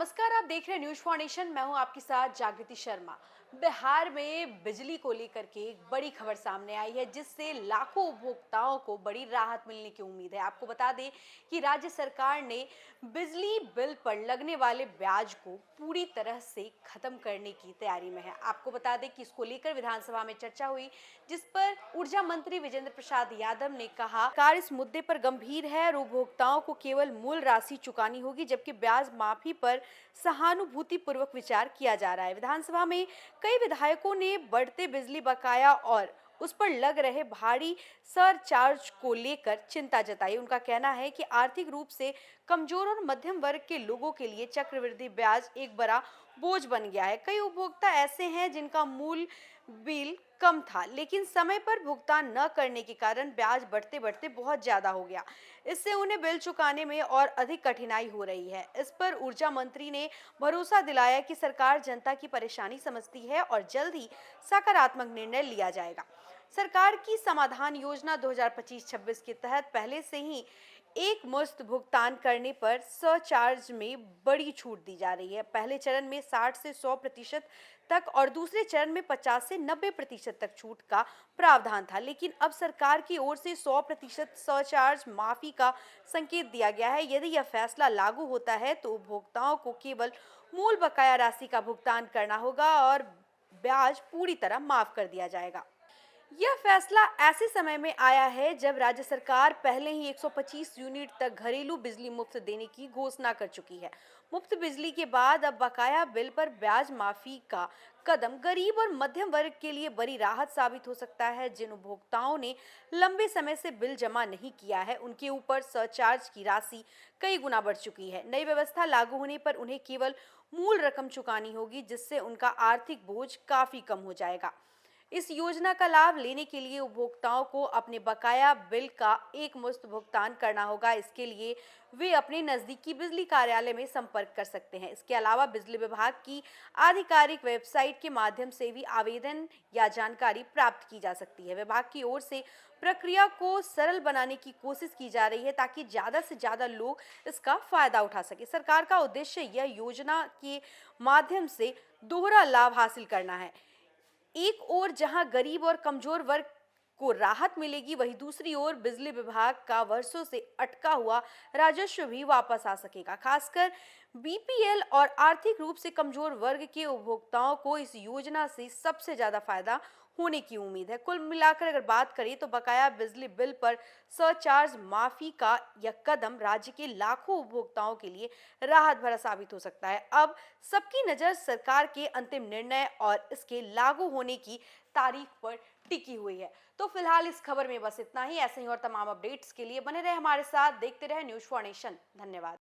नमस्कार, आप देख रहे हैं न्यूज फाउंडेशन। मैं हूं आपके साथ जागृति शर्मा। बिहार में बिजली को लेकर के एक बड़ी खबर सामने आई है, जिससे लाखों उपभोक्ताओं को बड़ी राहत मिलने की उम्मीद है। आपको बता दें कि राज्य सरकार ने बिजली बिल पर लगने वाले ब्याज को पूरी तरह से खत्म करने की तैयारी में है। आपको बता दें कि इसको लेकर विधानसभा में चर्चा हुई, जिस पर ऊर्जा मंत्री विजेंद्र प्रसाद यादव ने कहा, सरकार इस मुद्दे पर गंभीर है और उपभोक्ताओं को केवल मूल राशि चुकानी होगी, जबकि ब्याज माफी पर सहानुभूति पूर्वक विचार किया जा रहा है। विधानसभा में कई विधायकों ने बढ़ते बिजली बकाया और उस पर लग रहे भारी सरचार्ज को लेकर चिंता जताई। उनका कहना है कि आर्थिक रूप से कमजोर और मध्यम वर्ग के लोगों के लिए चक्रवृद्धि ब्याज एक बड़ा बोझ बन गया है। कई उपभोक्ता ऐसे हैं जिनका मूल बिल कम था, लेकिन समय पर भुगतान न करने के कारण ब्याज बढ़ते बढ़ते बहुत ज्यादा हो गया। इससे उन्हें बिल चुकाने में और अधिक कठिनाई हो रही है। इस पर ऊर्जा मंत्री ने भरोसा दिलाया कि सरकार जनता की परेशानी समझती है और जल्द ही सकारात्मक निर्णय लिया जाएगा। सरकार की समाधान योजना 2025-26 के तहत पहले से ही एक मुश्त भुगतान करने पर सरचार्ज में बड़ी छूट दी जा रही है। पहले चरण में 60 से 100% तक और दूसरे चरण में 50 से 90% तक छूट का प्रावधान था, लेकिन अब सरकार की ओर से 100% सरचार्ज माफी का संकेत दिया गया है। यदि यह फैसला लागू होता है तो उपभोक्ताओं को केवल मूल बकाया राशि का भुगतान करना होगा और ब्याज पूरी तरह माफ कर दिया जाएगा। यह फैसला ऐसे समय में आया है जब राज्य सरकार पहले ही 125 यूनिट तक घरेलू बिजली मुफ्त देने की घोषणा कर चुकी है। मुफ्त बिजली के बाद अब बकाया बिल पर ब्याज माफी का कदम गरीब और मध्यम वर्ग के लिए बड़ी राहत साबित हो सकता है। जिन उपभोक्ताओं ने लंबे समय से बिल जमा नहीं किया है, उनके ऊपर सरचार्ज की राशि कई गुना बढ़ चुकी है। नई व्यवस्था लागू होने पर उन्हें केवल मूल रकम चुकानी होगी, जिससे उनका आर्थिक बोझ काफी कम हो जाएगा। इस योजना का लाभ लेने के लिए उपभोक्ताओं को अपने बकाया बिल का एक मुश्त भुगतान करना होगा। इसके लिए वे अपने नजदीकी बिजली कार्यालय में संपर्क कर सकते हैं। इसके अलावा बिजली विभाग की आधिकारिक वेबसाइट के माध्यम से भी आवेदन या जानकारी प्राप्त की जा सकती है। विभाग की ओर से प्रक्रिया को सरल बनाने की कोशिश की जा रही है, ताकि ज्यादा से ज्यादा लोग इसका फायदा उठा सके। सरकार का उद्देश्य यह योजना के माध्यम से दोहरा लाभ हासिल करना है। एक ओर जहां गरीब और कमजोर वर्ग को राहत मिलेगी, वहीं दूसरी ओर बिजली विभाग का वर्षों से अटका हुआ राजस्व भी वापस आ सकेगा। खासकर बीपीएल और आर्थिक रूप से कमजोर वर्ग के उपभोक्ताओं को इस योजना से सबसे ज्यादा फायदा होने की उम्मीद है। कुल मिलाकर अगर बात करें तो बकाया बिजली बिल पर सरचार्ज माफी का यह कदम राज्य के लाखों उपभोक्ताओं के लिए राहत भरा साबित हो सकता है। अब सबकी नजर सरकार के अंतिम निर्णय और इसके लागू होने की तारीख पर टिकी हुई है। तो फिलहाल इस खबर में बस इतना ही। ऐसे ही और तमाम अपडेट्स के लिए बने रहे हमारे साथ, देखते रहे न्यूज फॉर नेशन। धन्यवाद।